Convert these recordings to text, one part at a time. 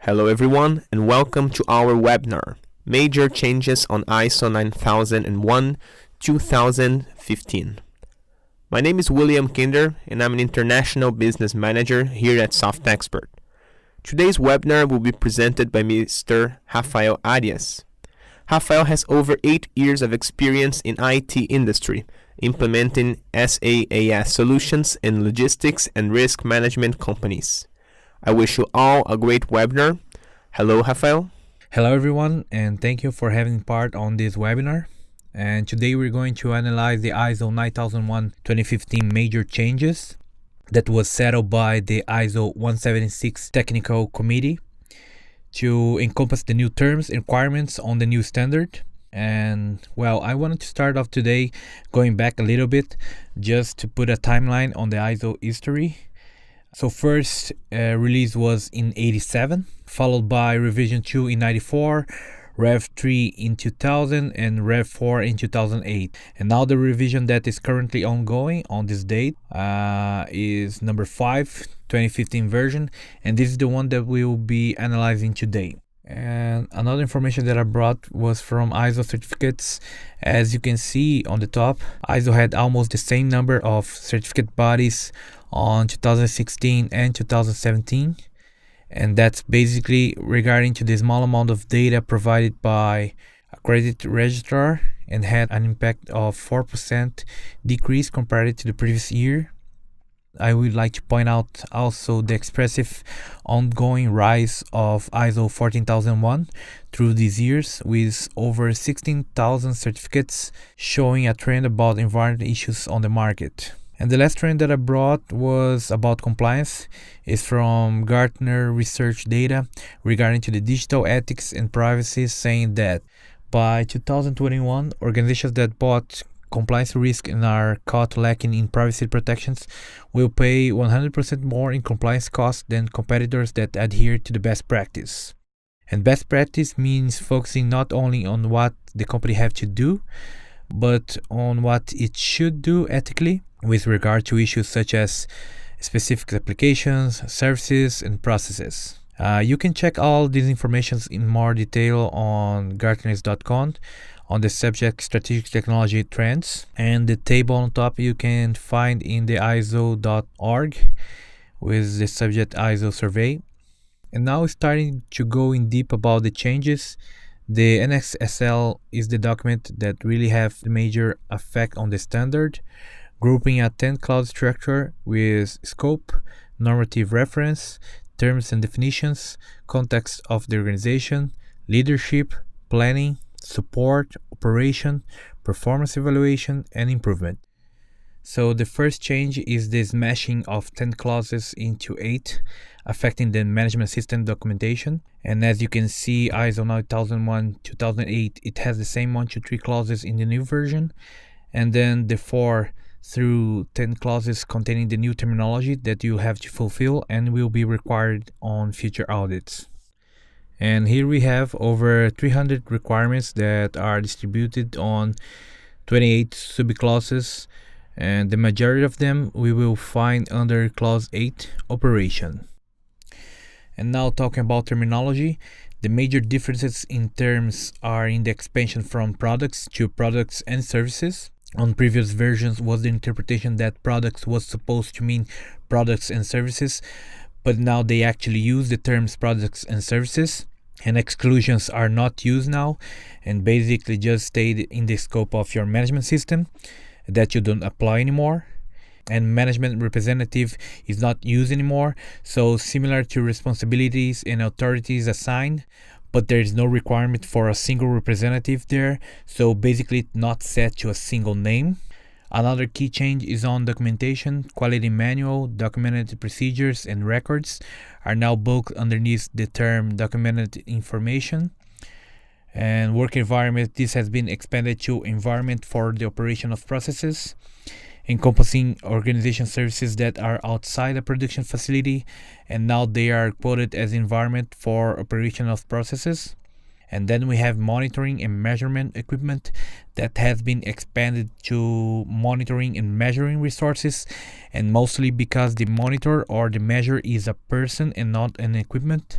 Hello everyone and welcome to our webinar, Major Changes on ISO 9001 2015. My name is William Kinder and I'm an International Business Manager here at SoftExpert. Today's webinar will be presented by Mr. Raphael Arias. Raphael has over 8 years of experience in IT industry, implementing SaaS solutions in logistics and risk management companies. I wish you all a great webinar. Hello, Raphael. Hello everyone, and thank you for having part on this webinar. And today we're going to analyze the ISO 9001 2015 major changes that was settled by the ISO 176 Technical Committee to encompass the new terms and requirements on the new standard. And well, I wanted to start off today going back a little bit just to put a timeline on the ISO history. So first release was in 87, followed by revision 2 in 94, Rev 3 in 2000, and Rev 4 in 2008. And now the revision that is currently ongoing on this date is number 5, 2015 version, and this is the one that we will be analyzing today. And another information that I brought was from ISO certificates. As you can see on the top, ISO had almost the same number of certificate bodies on 2016 and 2017, and that's basically regarding to the small amount of data provided by a credit registrar, and had an impact of 4% decrease compared to the previous year. I would like to point out also the expressive ongoing rise of ISO 14001 through these years, with over 16,000 certificates, showing a trend about environmental issues on the market. And the last trend that I brought was about compliance. It's from Gartner research data regarding to the digital ethics and privacy, saying that by 2021, organizations that bought compliance risk and are caught lacking in privacy protections will pay 100% more in compliance costs than competitors that adhere to the best practice. And best practice means focusing not only on what the company have to do, but on what it should do ethically with regard to issues such as specific applications, services, and processes. You can check all these informations in more detail on gartners.com on the subject strategic technology trends, and the table on top you can find in the ISO.org with the subject ISO survey. And now starting to go in deep about the changes. The NXSL is the document that really have the major effect on the standard, grouping a 10-clause structure with scope, normative reference, terms and definitions, context of the organization, leadership, planning, support, operation, performance evaluation, and improvement. So the first change is the smashing of 10 clauses into 8, affecting the management system documentation. And as you can see, ISO 9001 2008, it has the same 1 to 3 clauses in the new version, and then the 4 through 10 clauses containing the new terminology that you have to fulfill and will be required on future audits. And here we have over 300 requirements that are distributed on 28 subclauses, and the majority of them we will find under clause 8, operation. And now talking about terminology, the major differences in terms are in the expansion from products to products and services. On previous versions was the interpretation that products was supposed to mean products and services, but now they actually use the terms products and services, and exclusions are not used now, and basically just stay in the scope of your management system that you don't apply anymore. And management representative is not used anymore, so similar to responsibilities and authorities assigned, but there is no requirement for a single representative there, so basically not set to a single name. Another key change is on documentation. Quality manual, documented procedures, and records are now bulked underneath the term documented information. And work environment, this has been expanded to environment for the operation of processes, encompassing organization services that are outside a production facility, and now they are quoted as environment for operation of processes. And then we have monitoring and measurement equipment that has been expanded to monitoring and measuring resources, and mostly because the monitor or the measure is a person and not an equipment.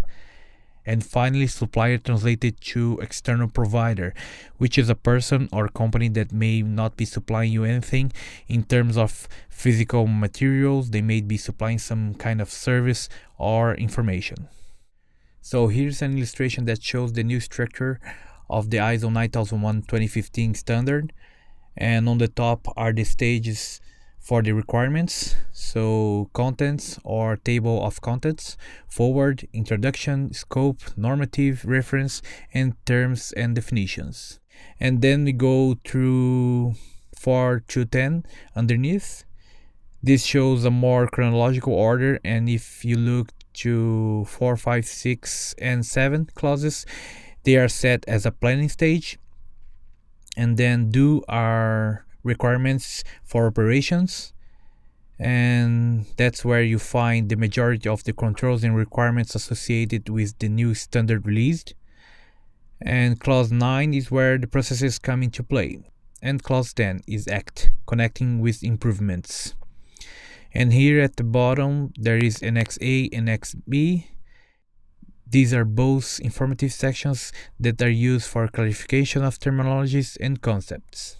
And finally, supplier translated to external provider, which is a person or company that may not be supplying you anything in terms of physical materials. They may be supplying some kind of service or information. So here's an illustration that shows the new structure of the ISO 9001:2015 standard. And on the top are the stages for the requirements. So contents or table of contents, forward, introduction, scope, normative, reference, and terms and definitions. And then we go through 4 to 10 underneath. This shows a more chronological order, and if you look to 4, 5, 6, and 7 clauses, they are set as a planning stage. And then do are requirements for operations, and that's where you find the majority of the controls and requirements associated with the new standard released. And clause 9 is where the processes come into play, and clause 10 is act, connecting with improvements. And here at the bottom there is Annex A and Annex B. These are both informative sections that are used for clarification of terminologies and concepts.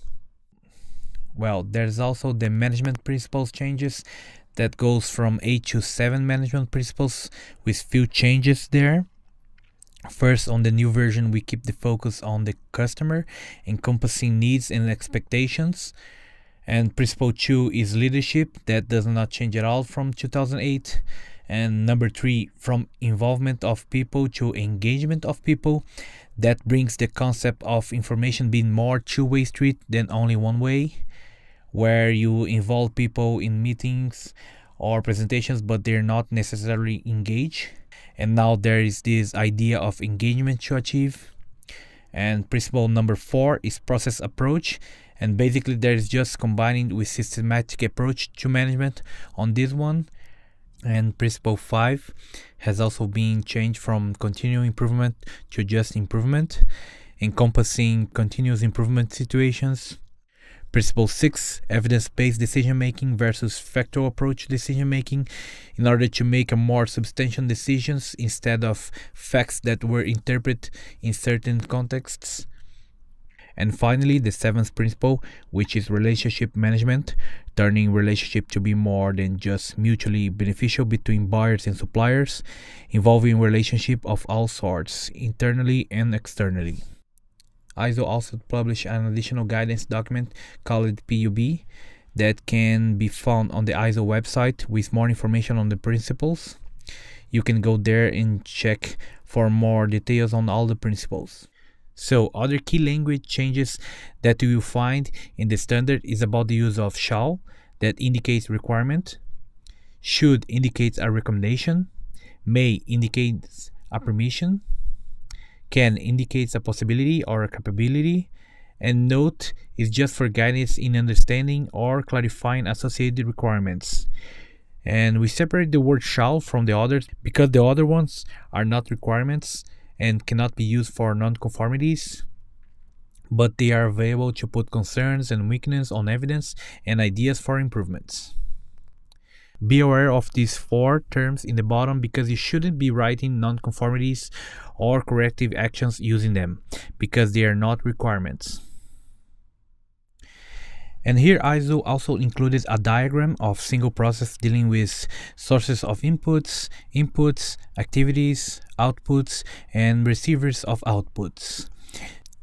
Well, there's also the management principles changes that goes from 8 to 7 management principles with few changes there. First, on the new version, we keep the focus on the customer, encompassing needs and expectations. And principle 2 is leadership. That does not change at all from 2008. And number 3, from involvement of people to engagement of people. That brings the concept of information being more two-way street than only one way, where you involve people in meetings or presentations, but they're not necessarily engaged. And now there is this idea of engagement to achieve. And principle number 4 is process approach. And basically there is just combining with systematic approach to management on this one. And principle 5 has also been changed from continuous improvement to just improvement, encompassing continuous improvement situations. Principle 6, evidence-based decision-making versus factual approach decision-making, in order to make a more substantial decisions instead of facts that were interpreted in certain contexts. And finally, the 7th principle, which is relationship management, turning relationship to be more than just mutually beneficial between buyers and suppliers, involving relationship of all sorts, internally and externally. ISO also published an additional guidance document called PUB that can be found on the ISO website with more information on the principles. You can go there and check for more details on all the principles. So other key language changes that you will find in the standard is about the use of shall, that indicates requirement, should indicates a recommendation, may indicates a permission, can indicates a possibility or a capability, and note is just for guidance in understanding or clarifying associated requirements. And we separate the word shall from the others because the other ones are not requirements and cannot be used for non-conformities, but they are available to put concerns and weaknesses on evidence and ideas for improvements. Be aware of these 4 terms in the bottom because you shouldn't be writing non-conformities or corrective actions using them because they are not requirements. And here ISO also included a diagram of single process dealing with sources of inputs, activities, outputs, and receivers of outputs.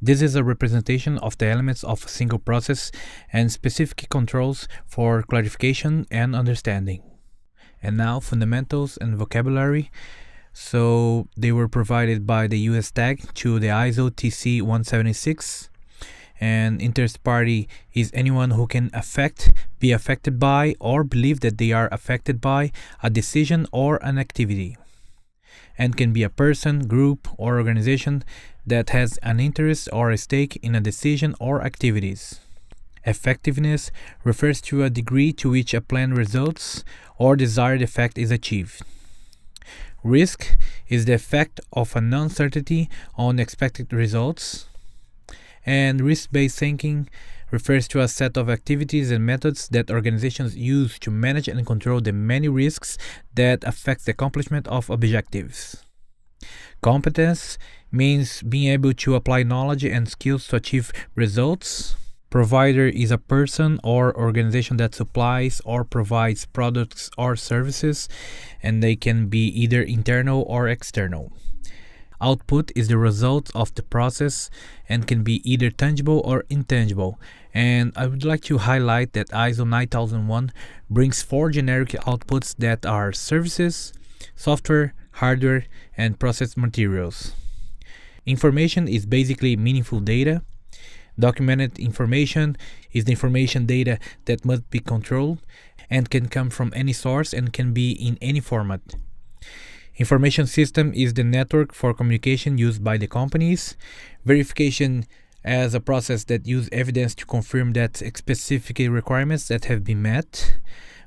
This is a representation of the elements of a single process and specific controls for clarification and understanding. And now fundamentals and vocabulary. So they were provided by the US tag to the ISO TC 176. And interest party is anyone who can be affected by, or believe that they are affected by a decision or an activity, and can be a person, group, or organization that has an interest or a stake in a decision or activities. Effectiveness refers to a degree to which a plan results or desired effect is achieved. Risk is the effect of an uncertainty on expected results. And risk-based thinking refers to a set of activities and methods that organizations use to manage and control the many risks that affect the accomplishment of objectives. Competence means being able to apply knowledge and skills to achieve results. Provider is a person or organization that supplies or provides products or services, and they can be either internal or external. Output is the result of the process and can be either tangible or intangible. And I would like to highlight that ISO 9001 brings 4 generic outputs that are services, software, hardware, and process materials. Information is basically meaningful data. Documented information is the information data that must be controlled and can come from any source and can be in any format. Information system is the network for communication used by the companies. Verification as a process that uses evidence to confirm that specific requirements that have been met.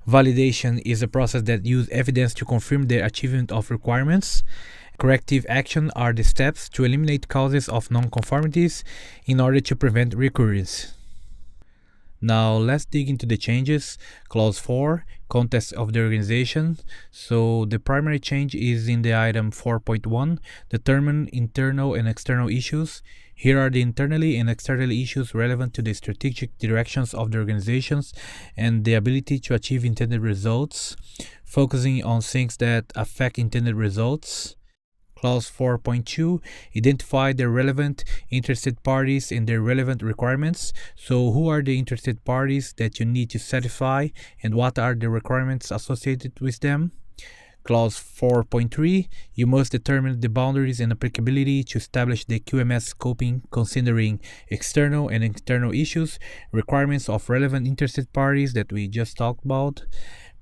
Validation is a process that uses evidence to confirm the achievement of requirements. Corrective action are the steps to eliminate causes of non-conformities in order to prevent recurrence. Now let's dig into the changes. Clause 4, context of the organization. So the primary change is in the item 4.1, determine internal and external issues. Here are the internally and externally issues relevant to the strategic directions of the organizations and the ability to achieve intended results, focusing on things that affect intended results. Clause 4.2, identify the relevant interested parties and their relevant requirements. So who are the interested parties that you need to satisfy and what are the requirements associated with them? Clause 4.3, you must determine the boundaries and applicability to establish the QMS scoping considering external and internal issues, requirements of relevant interested parties that we just talked about,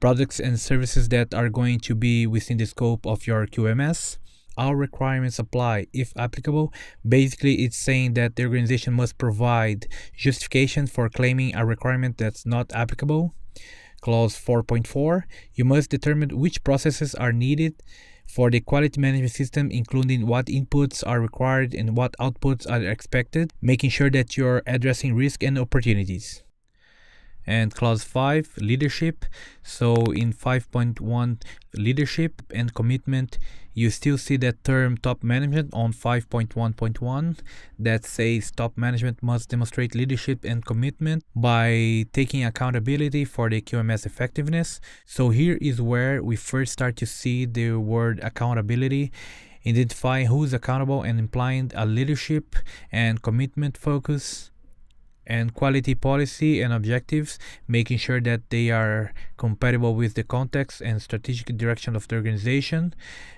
products and services that are going to be within the scope of your QMS. Our requirements apply if applicable. Basically, it's saying that the organization must provide justification for claiming a requirement that's not applicable. Clause 4.4, you must determine which processes are needed for the quality management system, including what inputs are required and what outputs are expected, making sure that you're addressing risk and opportunities. And clause 5, leadership. So in 5.1, leadership and commitment, you still see that term top management on 5.1.1 that says top management must demonstrate leadership and commitment by taking accountability for the QMS effectiveness. So here is where we first start to see the word accountability, identifying who is accountable and implying a leadership and commitment focus. And quality policy and objectives, making sure that they are compatible with the context and strategic direction of the organization,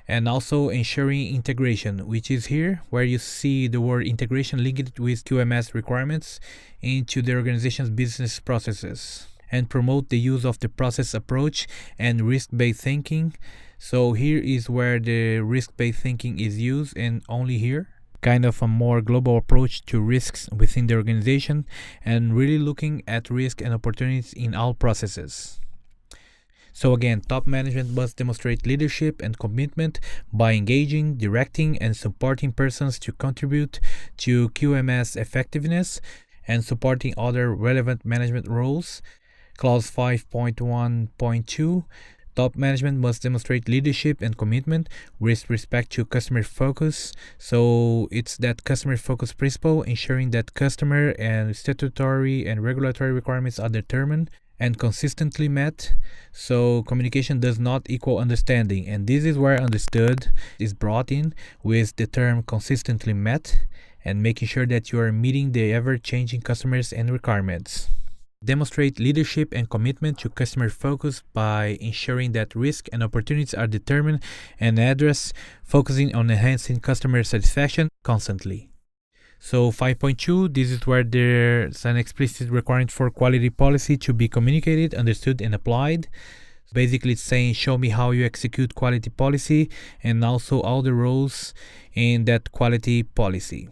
and also ensuring integration, which is here where you see the word integration linked with QMS requirements into the organization's business processes, and promote the use of the process approach and risk-based thinking. So here is where the risk-based thinking is used, and only here. Kind of a more global approach to risks within the organization and really looking at risk and opportunities in all processes. So again, top management must demonstrate leadership and commitment by engaging, directing, and supporting persons to contribute to QMS effectiveness and supporting other relevant management roles. Clause 5.1.2, top management must demonstrate leadership and commitment with respect to customer focus. So it's that customer focus principle, ensuring that customer and statutory and regulatory requirements are determined and consistently met. So communication does not equal understanding, and this is where understood is brought in with the term consistently met and making sure that you are meeting the ever-changing customers and requirements. Demonstrate leadership and commitment to customer focus by ensuring that risk and opportunities are determined and addressed, focusing on enhancing customer satisfaction constantly. So 5.2, this is where there's an explicit requirement for quality policy to be communicated, understood, and applied. Basically, it's saying, show me how you execute quality policy and also all the roles in that quality policy.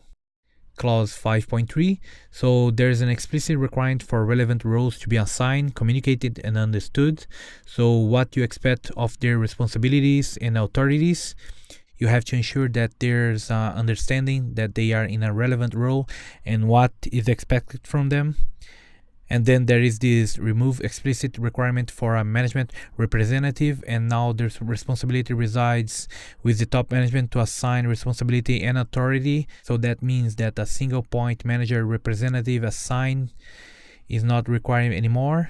Clause 5.3, so there's an explicit requirement for relevant roles to be assigned, communicated, and understood. So what you expect of their responsibilities and authorities, you have to ensure that there's understanding that they are in a relevant role and what is expected from them. And then there is this remove explicit requirement for a management representative, and now there's responsibility resides with the top management to assign responsibility and authority. So that means that a single point manager representative assigned is not required anymore,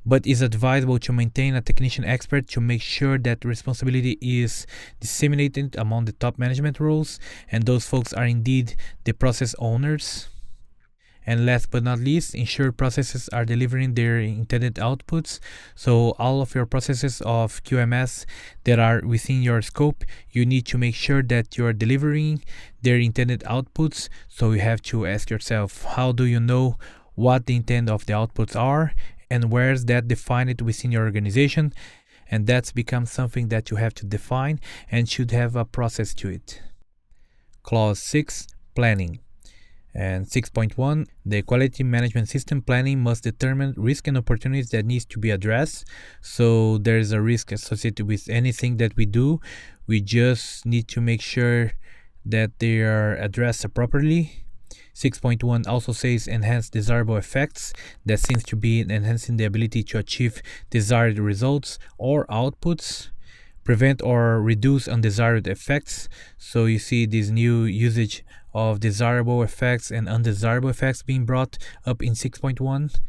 but is advisable to maintain a technician expert to make sure that responsibility is disseminated among the top management roles, and those folks are indeed the process owners. And last but not least, ensure processes are delivering their intended outputs. So all of your processes of QMS that are within your scope, you need to make sure that you are delivering their intended outputs. So you have to ask yourself, how do you know what the intent of the outputs are, and where is that defined within your organization? And that's become something that you have to define and should have a process to it. Clause 6, planning. And 6.1, the quality management system planning must determine risk and opportunities that needs to be addressed. So there is a risk associated with anything that we do. We just need to make sure that they are addressed properly. 6.1 also says enhance desirable effects. That seems to be enhancing the ability to achieve desired results or outputs. Prevent or reduce undesired effects. So you see this new usage of desirable effects and undesirable effects being brought up in 6.1.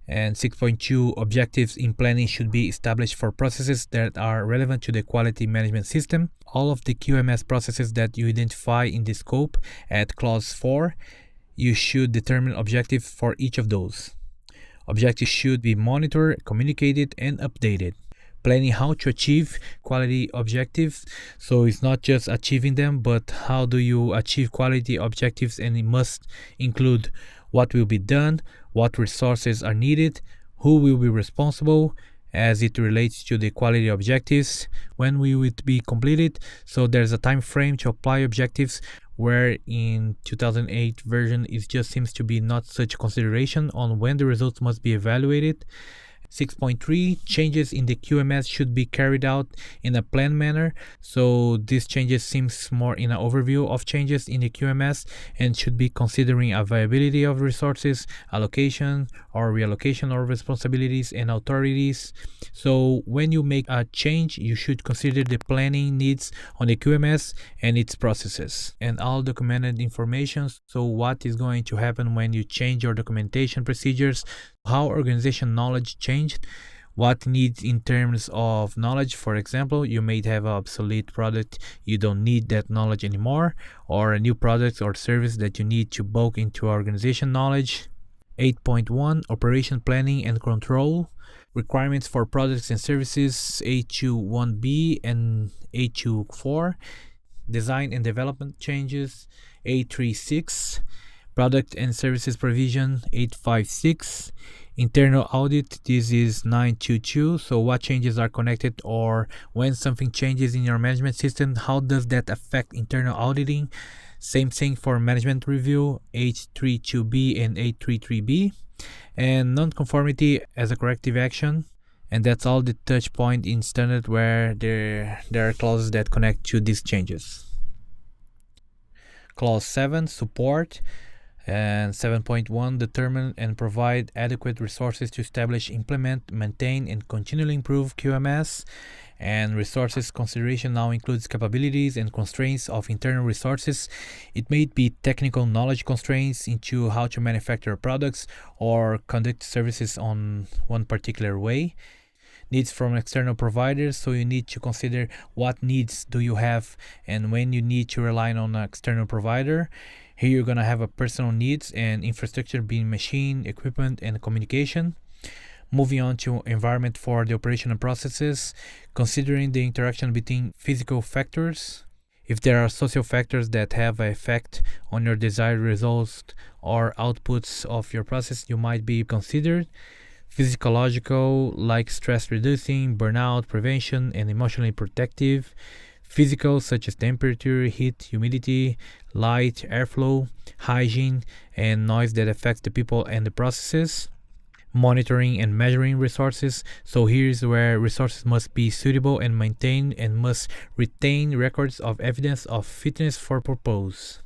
And 6.2, objectives in planning should be established for processes that are relevant to the quality management system. All of the QMS processes that you identify in the scope at clause 4, you should determine objectives for each of those. Objectives should be monitored, communicated, and updated. Planning how to achieve quality objectives. So it's not just achieving them, but how do you achieve quality objectives, and it must include what will be done, what resources are needed, who will be responsible as it relates to the quality objectives, when will it be completed. So there's a time frame to apply objectives, where in 2008 version it just seems to be not such consideration on when the results must be evaluated. 6.3, changes in the QMS should be carried out in a planned manner. So these changes seems more in an overview of changes in the QMS and should be considering availability of resources, allocation or reallocation of responsibilities and authorities. So when you make a change, you should consider the planning needs on the QMS and its processes and all documented information. So what is going to happen when you change your documentation procedures, how organization knowledge changed, what needs in terms of knowledge. For example, you may have an obsolete product, you don't need that knowledge anymore, or a new product or service that you need to bulk into organization knowledge. 8.1, operation planning and control. Requirements for products and services, A21B and A24. Design and development changes, 836. Product and services provision, 856. Internal audit, this is 922. So what changes are connected, or when something changes in your management system, how does that affect internal auditing? Same thing for management review, 832B and 833B. And non-conformity as a corrective action. And that's all the touch point in standard where there are clauses that connect to these changes. Clause 7, support. And 7.1, determine and provide adequate resources to establish, implement, maintain, and continually improve QMS. And resources consideration now includes capabilities and constraints of internal resources. It may be technical knowledge constraints into how to manufacture products or conduct services on one particular way. Needs from external providers, so you need to consider what needs do you have and when you need to rely on an external provider. Here you're going to have a personal needs and infrastructure being machine, equipment, and communication. Moving on to environment for the operational processes, considering the interaction between physical factors. If there are social factors that have an effect on your desired results or outputs of your process, you might be considered. Physiological, like stress reducing, burnout prevention, and emotionally protective. Physical, such as temperature, heat, humidity, light, airflow, hygiene, and noise that affects the people and the processes. Monitoring and measuring resources. So here's where resources must be suitable and maintained and must retain records of evidence of fitness for purpose.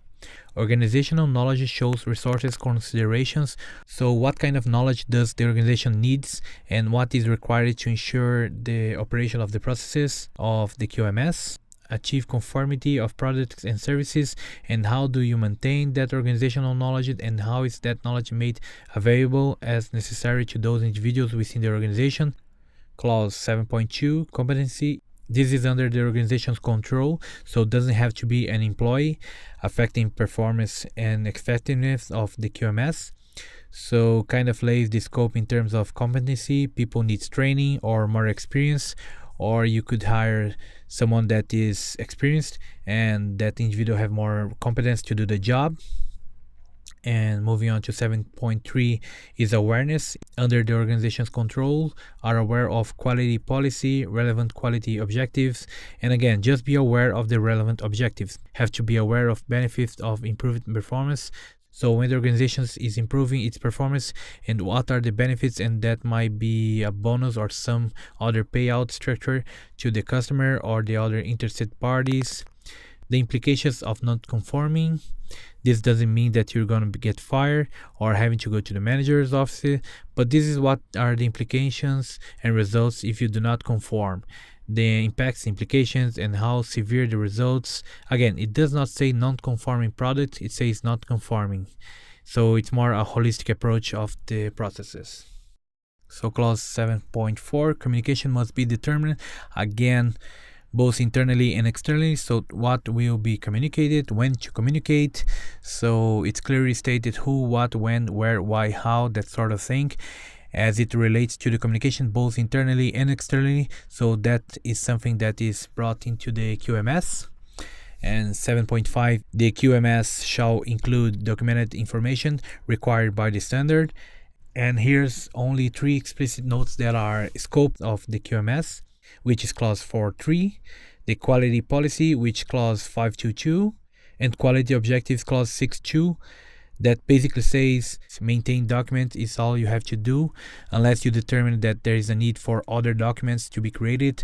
Organizational knowledge shows resources considerations. So what kind of knowledge does the organization needs and what is required to ensure the operation of the processes of the QMS? Achieve conformity of products and services, and how do you maintain that organizational knowledge, and how is that knowledge made available as necessary to those individuals within the organization? Clause 7.2, competency. This is under the organization's control, so it doesn't have to be an employee, affecting performance and effectiveness of the QMS. So kind of lays the scope in terms of competency. People needs training or more experience, or you could hire someone that is experienced and that individual have more competence to do the job. And moving on to 7.3 is awareness. Under the organization's control, are aware of quality policy, relevant quality objectives. And again, just be aware of the relevant objectives. Have to be aware of benefits of improved performance. So when the organization is improving its performance, and what are the benefits, and that might be a bonus or some other payout structure to the customer or the other interested parties. The implications of not conforming. This doesn't mean that you're going to get fired or having to go to the manager's office, but this is what are the implications and results if you do not conform. The impacts, implications, and how severe the results. Again, it does not say non-conforming product, it says not conforming. So it's more a holistic approach of the processes. So clause 7.4, communication must be determined. Again, both internally and externally. So what will be communicated, when to communicate. So it's clearly stated who, what, when, where, why, how, that sort of thing, as it relates to the communication both internally and externally. So that is something that is brought into the QMS. And 7.5, the QMS shall include documented information required by the standard. And here's only 3 explicit notes that are scope of the QMS, which is clause 4.3, the quality policy, which clause 5.2.2, and quality objectives clause 6.2, that basically says maintain document is all you have to do unless you determine that there is a need for other documents to be created,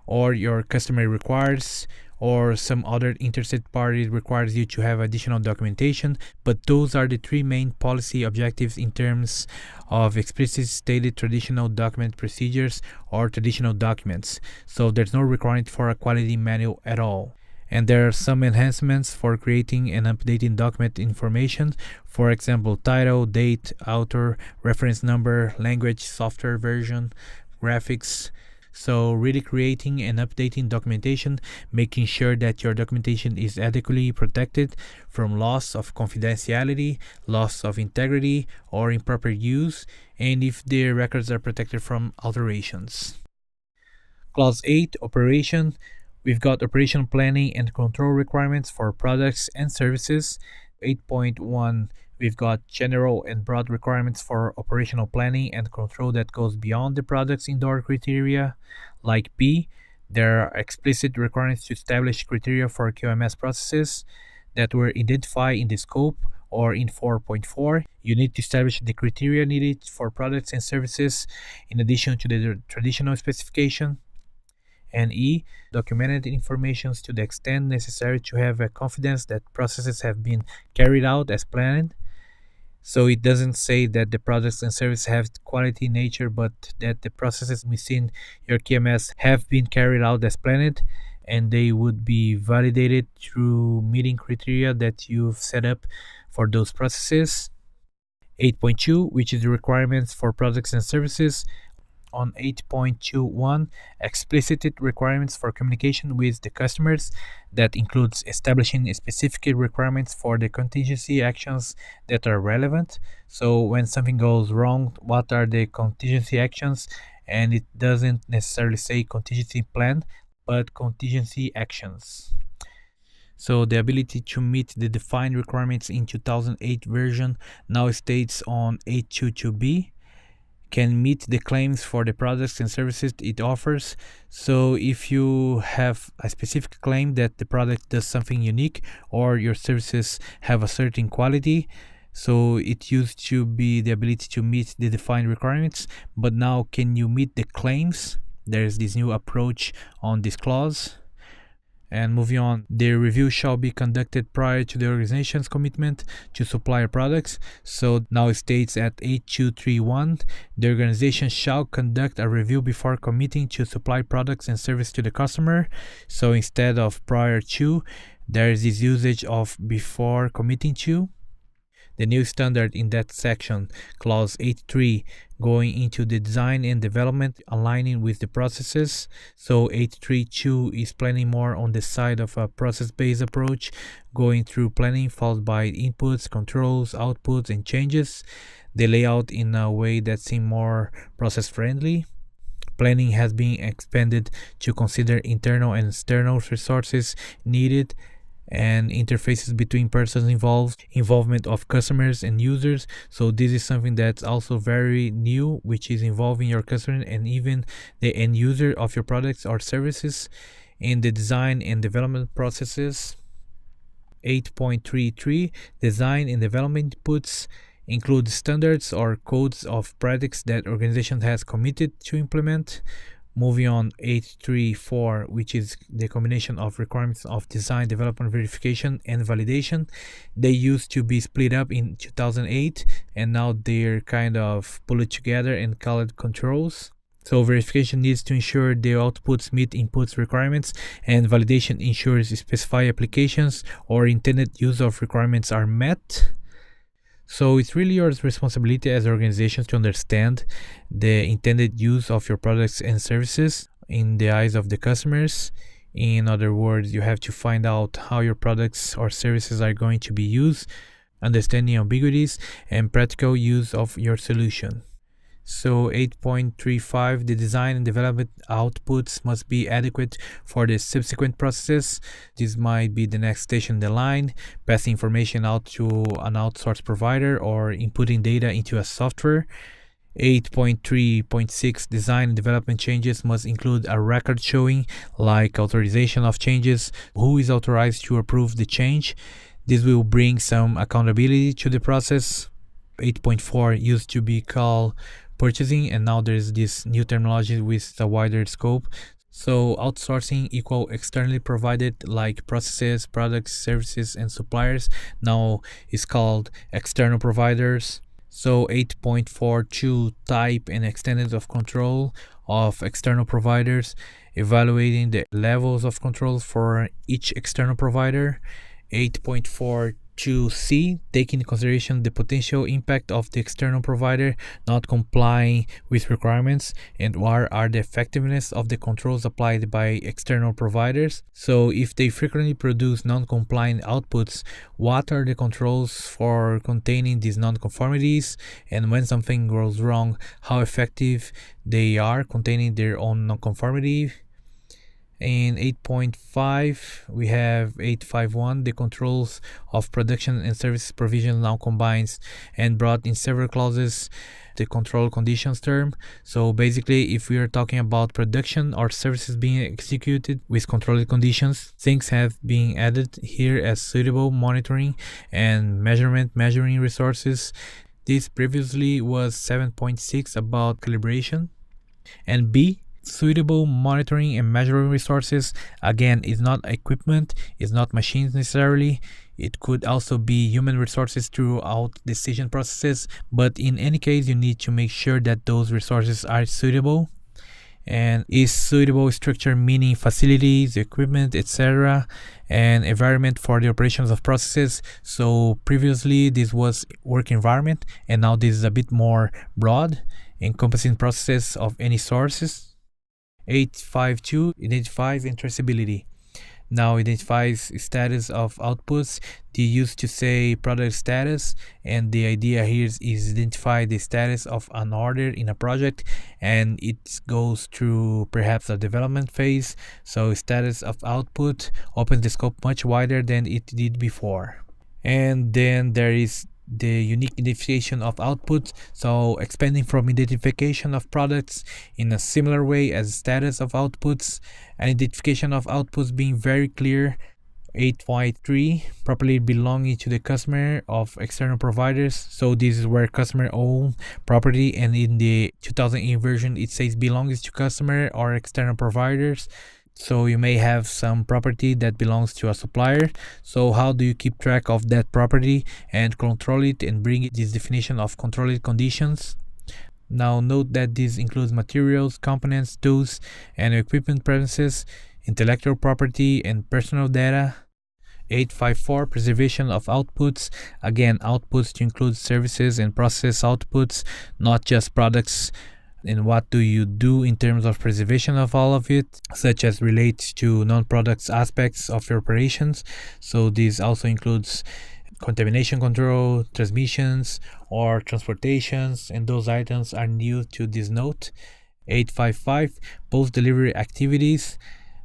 or your customer requires, or some other interested party requires you to have additional documentation. But those are the 3 main policy objectives in terms of explicit stated traditional document procedures or traditional documents. So there's no requirement for a quality manual at all. And there are some enhancements for creating and updating document information. For example, title, date, author, reference number, language, software version, graphics. So really creating and updating documentation, making sure that your documentation is adequately protected from loss of confidentiality, loss of integrity, or improper use, and if the records are protected from alterations. Clause 8, operation. We've got operational planning and control requirements for products and services. 8.1, we've got general and broad requirements for operational planning and control that goes beyond the product's indoor criteria. Like B, there are explicit requirements to establish criteria for QMS processes that were identified in the scope, or in 4.4, you need to establish the criteria needed for products and services in addition to the traditional specification. And E, documented information to the extent necessary to have a confidence that processes have been carried out as planned. So it doesn't say that the products and services have quality nature, but that the processes within your QMS have been carried out as planned, and they would be validated through meeting criteria that you've set up for those processes. 8.2, which is the requirements for products and services. On 8.2.1, explicit requirements for communication with the customers, that includes establishing specific requirements for the contingency actions that are relevant. So when something goes wrong, what are the contingency actions? And it doesn't necessarily say contingency plan, but contingency actions. So the ability to meet the defined requirements in 2008 version now states on 8.2.2b, can meet the claims for the products and services it offers. So if you have a specific claim that the product does something unique or your services have a certain quality, so it used to be the ability to meet the defined requirements, but now can you meet the claims? There's this new approach on this clause. And moving on, the review shall be conducted prior to the organization's commitment to supplier products. So now it states at 8231, the organization shall conduct a review before committing to supply products and service to the customer. So instead of prior to, there is this usage of before committing to. The new standard in that section, clause 8.3, going into the design and development, aligning with the processes. So 8.3.2 is planning more on the side of a process-based approach, going through planning followed by inputs, controls, outputs, and changes. The layout in a way that seems more process-friendly. Planning has been expanded to consider internal and external resources needed and interfaces between persons involved, involvement of customers and users. So this is something that's also very new, which is involving your customer and even the end user of your products or services in the design and development processes. 8.33, design and development inputs include standards or codes of practice that organization has committed to implement. Moving on, 8.3.4, which is the combination of requirements of design, development, verification, and validation. They used to be split up in 2008, and now they're kind of pulled together and called controls. So verification needs to ensure the outputs meet inputs requirements, and validation ensures specified applications or intended use of requirements are met. So it's really your responsibility as organizations to understand the intended use of your products and services in the eyes of the customers. In other words, you have to find out how your products or services are going to be used, understanding ambiguities, and practical use of your solution. So 8.35, the design and development outputs must be adequate for the subsequent processes. This might be the next station in the line, passing information out to an outsourced provider or inputting data into a software. 8.3.6, design and development changes must include a record showing, like authorization of changes, who is authorized to approve the change. This will bring some accountability to the process. 8.4 used to be called purchasing, and now there's this new terminology with a wider scope. So outsourcing equal externally provided, like processes, products, services, and suppliers, now is called external providers. So 8.42, type and extent of control of external providers, evaluating the levels of control for each external provider. 8.42c, taking into consideration the potential impact of the external provider not complying with requirements, and what are the effectiveness of the controls applied by external providers. So if they frequently produce non-compliant outputs, what are the controls for containing these non-conformities, and when something goes wrong, how effective they are containing their own non-conformity. In 8.5, we have 8.5.1, the controls of production and services provision now combines and brought in several clauses the control conditions term. So basically, if we are talking about production or services being executed with controlled conditions, things have been added here as suitable monitoring and measuring resources. This previously was 7.6 about calibration. And B, suitable monitoring and measuring resources, again, is not equipment, is not machines necessarily. It could also be human resources throughout decision processes, but in any case, you need to make sure that those resources are suitable. And is suitable structure meaning facilities, equipment, etc., and environment for the operations of processes. So previously this was work environment, and now this is a bit more broad, encompassing processes of any sources. 8.5.2, identifies and traceability. Now identifies status of outputs. They used to say product status, and the idea here is identify the status of an order in a project, and it goes through perhaps a development phase. So status of output opens the scope much wider than it did before. And then there is the unique identification of outputs, so expanding from identification of products in a similar way as status of outputs, and identification of outputs being very clear. 8.3, properly belonging to the customer of external providers. So this is where customer own property, and in the 2008 version it says belongs to customer or external providers. So you may have some property that belongs to a supplier. So how do you keep track of that property and control it and bring this definition of controlled conditions? Now note that this includes materials, components, tools, and equipment premises, intellectual property, and personal data. 854 Preservation of outputs. Again, outputs to include services and process outputs, not just products. And what do you do in terms of preservation of all of it, such as relates to non-products aspects of your operations. So this also includes contamination control, transmissions, or transportations, and those items are new to this note. 855 Post-delivery activities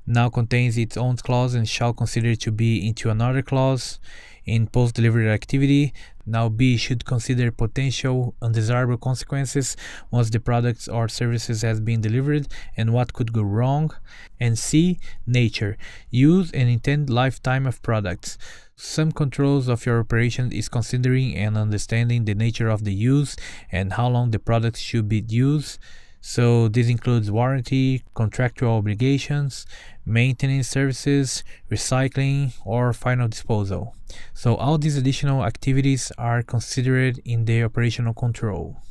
now contains its own clause and shall consider to be into another clause. In post-delivery activity, now B should consider potential undesirable consequences once the products or services has been delivered and what could go wrong. And C, nature, use and intended lifetime of products. Some controls of your operation is considering and understanding the nature of the use and how long the products should be used. So this includes warranty, contractual obligations, maintenance services, recycling, or final disposal. So all these additional activities are considered in the operational control.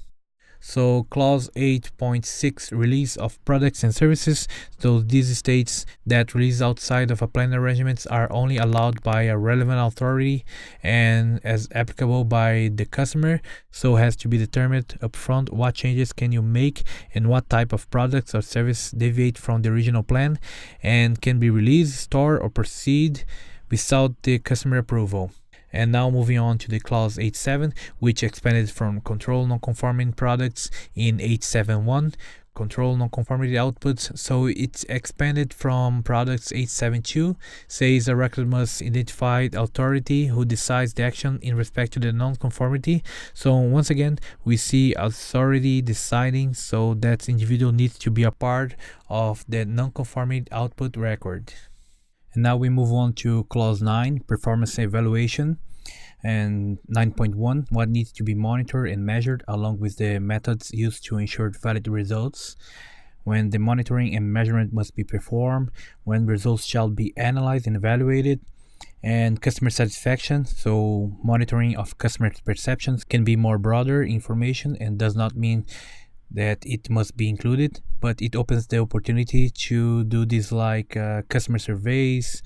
So clause 8.6 release of products and services. So this states that release outside of a planned arrangements are only allowed by a relevant authority and as applicable by the customer. So it has to be determined upfront what changes can you make and what type of products or service deviate from the original plan and can be released, stored, or proceed without the customer approval. And now moving on to the clause 8.7, which expanded from control non-conforming products in 8.7.1, control non-conformity outputs. So it's expanded from products 8.7.2, says a record must identify authority who decides the action in respect to the non-conformity. So once again, we see authority deciding, so that individual needs to be a part of the non-conformity output record. And now we move on to clause 9, performance evaluation, and 9.1, what needs to be monitored and measured along with the methods used to ensure valid results, when the monitoring and measurement must be performed, when results shall be analyzed and evaluated, and customer satisfaction. So monitoring of customer perceptions can be more broader information and does not mean that it must be included, but it opens the opportunity to do this like customer surveys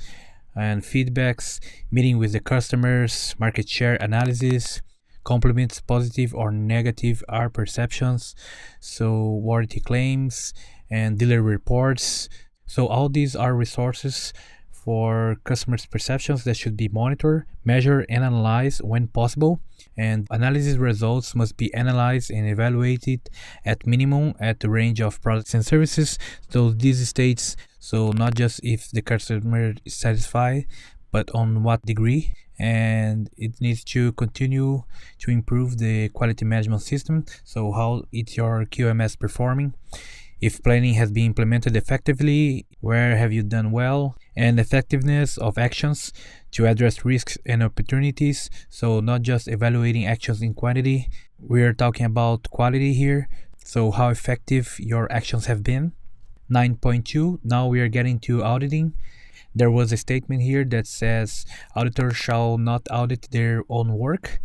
and feedbacks, meeting with the customers, market share analysis, compliments, positive or negative are perceptions, so warranty claims and dealer reports. So all these are resources for customers' perceptions that should be monitored, measured, and analyzed when possible. And analysis results must be analyzed and evaluated at minimum at the range of products and services. So this states, so not just if the customer is satisfied, but on what degree. And it needs to continue to improve the quality management system. So how is your QMS performing? If planning has been implemented effectively, where have you done well? And effectiveness of actions to address risks and opportunities. So not just evaluating actions in quantity, we are talking about quality here. So how effective your actions have been. 9.2, now we are getting to auditing. There was a statement here that says auditors shall not audit their own work,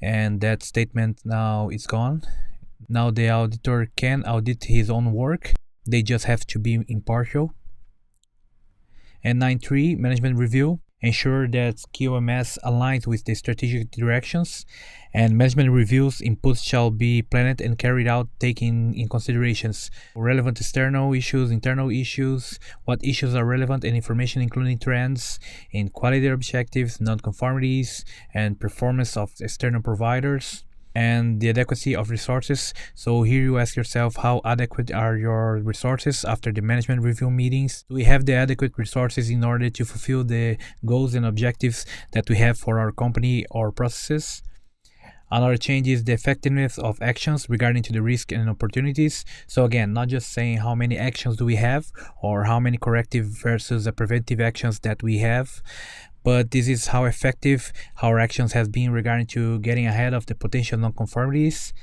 and that statement now is gone. Now the auditor can audit his own work, they just have to be impartial. And 9.3, management review, ensure that QMS aligns with the strategic directions, and management reviews inputs shall be planned and carried out taking in considerations relevant external issues, internal issues, what issues are relevant, and information including trends in quality objectives, non-conformities, and performance of external providers, and the adequacy of resources. So here you ask yourself, how adequate are your resources after the management review meetings? Do we have the adequate resources in order to fulfill the goals and objectives that we have for our company or processes? Another change is the effectiveness of actions regarding to the risk and opportunities. So again, not just saying how many actions do we have or how many corrective versus the preventive actions that we have, but this is how effective our actions have been regarding to getting ahead of the potential non-conformities.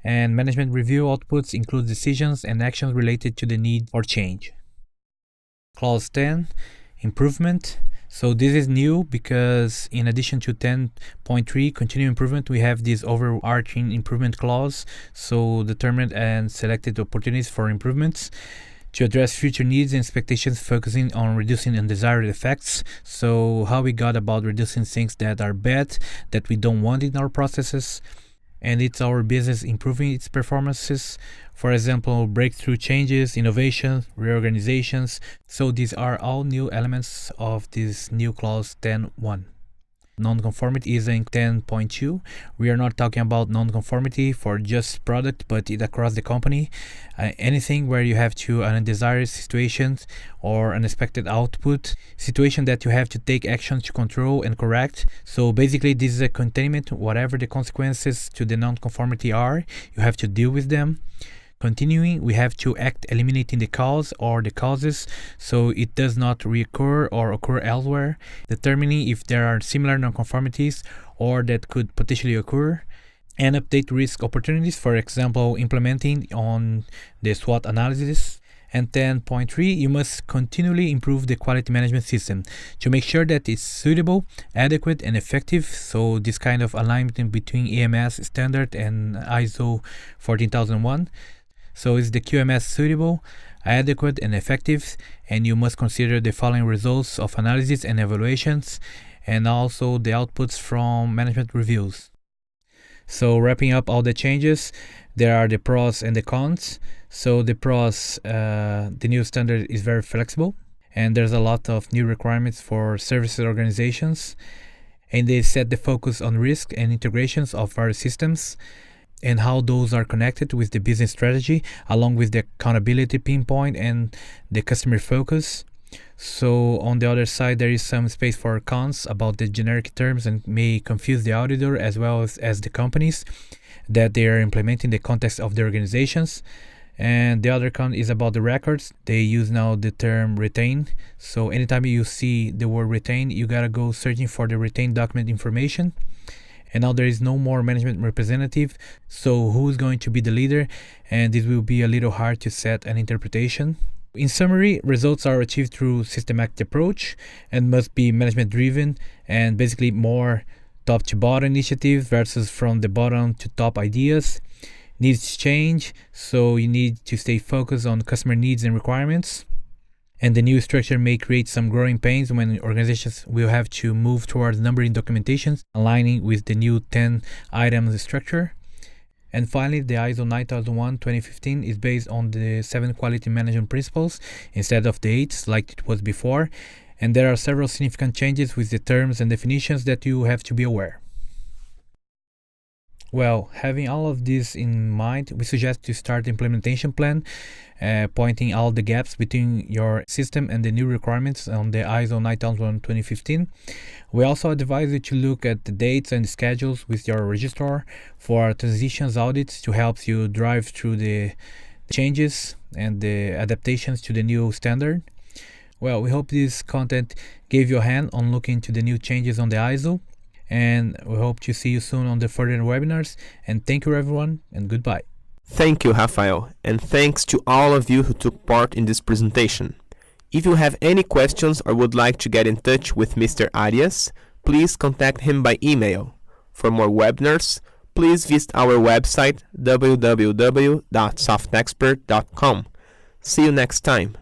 And management review outputs include decisions and actions related to the need for change. Clause 10, improvement. So this is new because in addition to 10.3 continuous improvement, we have this overarching improvement clause. So determined and selected opportunities for improvements to address future needs and expectations, focusing on reducing undesired effects. So how we got about reducing things that are bad, that we don't want in our processes, and it's our business improving its performances. For example, breakthrough changes, innovation, reorganizations. So these are all new elements of this new clause 10.1. Non-conformity is in 10.2. We are not talking about non-conformity for just product, but it across the company. Anything where you have to undesired situations or unexpected output, situation that you have to take action to control and correct. So basically this is a containment. Whatever the consequences to the non-conformity are, you have to deal with them. Continuing, we have to act eliminating the cause or the causes so it does not reoccur or occur elsewhere. Determining if there are similar nonconformities or that could potentially occur. And update risk opportunities, for example, implementing on the SWOT analysis. And 10.3, you must continually improve the quality management system to make sure that it's suitable, adequate, and effective. So this kind of alignment between EMS standard and ISO 14001. So is the QMS suitable, adequate, and effective? And you must consider the following results of analysis and evaluations, and also the outputs from management reviews. So wrapping up all the changes, there are the pros and the cons. So the pros, the new standard is very flexible, and there's a lot of new requirements for services organizations, and they set the focus on risk and integrations of various systems, and how those are connected with the business strategy, along with the accountability pinpoint and the customer focus. So on the other side, there is some space for cons about the generic terms and may confuse the auditor as well as the companies that they are implementing the context of the organizations. And the other con is about the records. They use now the term retain. So anytime you see the word retain, you gotta go searching for the retained document information. And now there is no more management representative. So who's going to be the leader? And this will be a little hard to set an interpretation. In summary, results are achieved through systematic approach and must be management driven and basically more top to bottom initiative versus from the bottom to top ideas. Needs change, so you need to stay focused on customer needs and requirements. And the new structure may create some growing pains when organizations will have to move towards numbering documentations, aligning with the new 10 items structure. And finally, the ISO 9001-2015 is based on the 7 quality management principles instead of the 8 like it was before. And there are several significant changes with the terms and definitions that you have to be aware. Well, having all of this in mind, we suggest to start the implementation plan, pointing out the gaps between your system and the new requirements on the ISO 9001-2015. We also advise you to look at the dates and schedules with your registrar for transitions audits to help you drive through the changes and the adaptations to the new standard. Well, we hope this content gave you a hand on looking into the new changes on the ISO. And we hope to see you soon on the further webinars. And thank you, everyone, and goodbye. Thank you, Raphael, and thanks to all of you who took part in this presentation. If you have any questions or would like to get in touch with Mr. Arias, please contact him by email. For more webinars, please visit our website www.softexpert.com. See you next time.